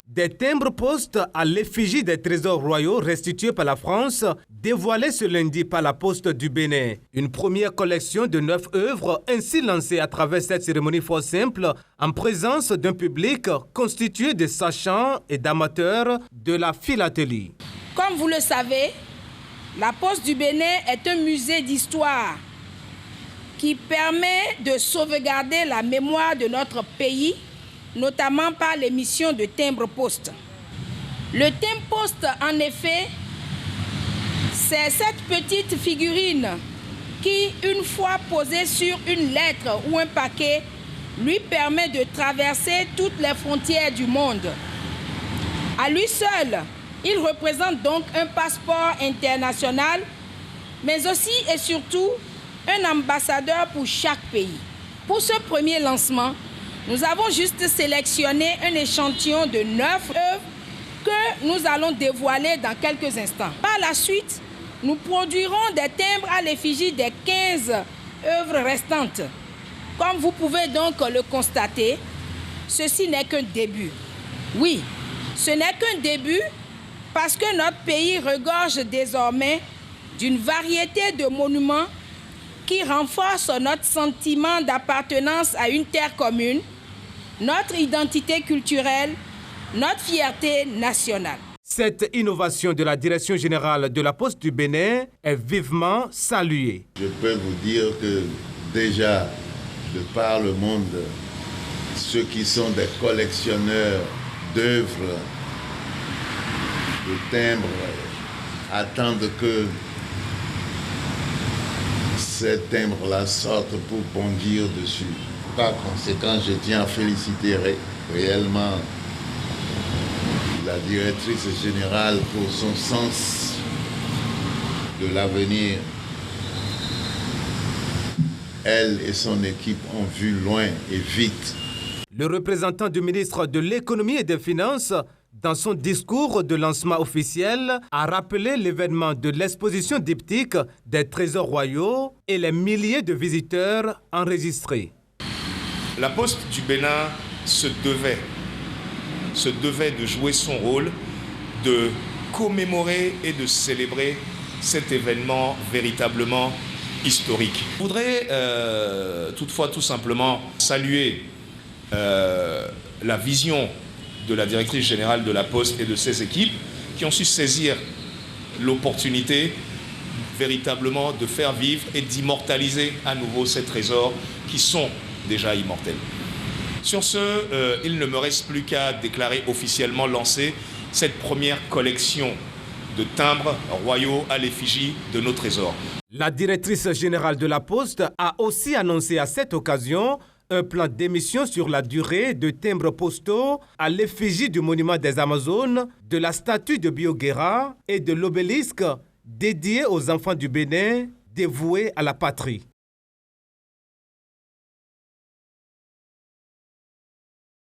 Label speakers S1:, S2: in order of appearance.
S1: Des timbres-poste à l'effigie des trésors royaux restitués par la France, dévoilés ce lundi par la Poste du Bénin. Une première collection de 9 œuvres ainsi lancée à travers cette cérémonie fort simple en présence d'un public constitué de sachants et d'amateurs de la philatélie.
S2: Comme vous le savez, la Poste du Bénin est un musée d'histoire qui permet de sauvegarder la mémoire de notre pays, notamment par l'émission de timbre-poste. Le timbre-poste, en effet, c'est cette petite figurine qui, une fois posée sur une lettre ou un paquet, lui permet de traverser toutes les frontières du monde. À lui seul, il représente donc un passeport international, mais aussi et surtout un ambassadeur pour chaque pays. Pour ce premier lancement, nous avons juste sélectionné un échantillon de 9 œuvres que nous allons dévoiler dans quelques instants. Par la suite, nous produirons des timbres à l'effigie des 15 œuvres restantes. Comme vous pouvez donc le constater, ceci n'est qu'un début. Oui, ce n'est qu'un début parce que notre pays regorge désormais d'une variété de monuments qui renforcent notre sentiment d'appartenance à une terre commune, notre identité culturelle, notre fierté nationale.
S1: Cette innovation de la Direction générale de la Poste du Bénin est vivement saluée.
S3: Je peux vous dire que déjà, de par le monde, ceux qui sont des collectionneurs d'œuvres, de timbres, attendent que ces timbres-là sortent pour bondir dessus. Par conséquent, je tiens à féliciter réellement la directrice générale pour son sens de l'avenir. Elle et son équipe ont vu loin et vite.
S1: Le représentant du ministre de l'Économie et des Finances, dans son discours de lancement officiel, a rappelé l'événement de l'exposition diptyque des trésors royaux et les milliers de visiteurs enregistrés.
S4: La Poste du Bénin se devait de jouer son rôle, de commémorer et de célébrer cet événement véritablement historique. Je voudrais toutefois tout simplement saluer la vision de la directrice générale de la Poste et de ses équipes qui ont su saisir l'opportunité véritablement de faire vivre et d'immortaliser à nouveau ces trésors qui sont déjà immortels. Sur ce, il ne me reste plus qu'à déclarer officiellement lancer cette première collection de timbres royaux à l'effigie de nos trésors.
S1: La directrice générale de la Poste a aussi annoncé à cette occasion un plan d'émission sur la durée de timbres postaux à l'effigie du monument des Amazones, de la statue de Bioguera et de l'obélisque dédié aux enfants du Bénin dévoués à la patrie.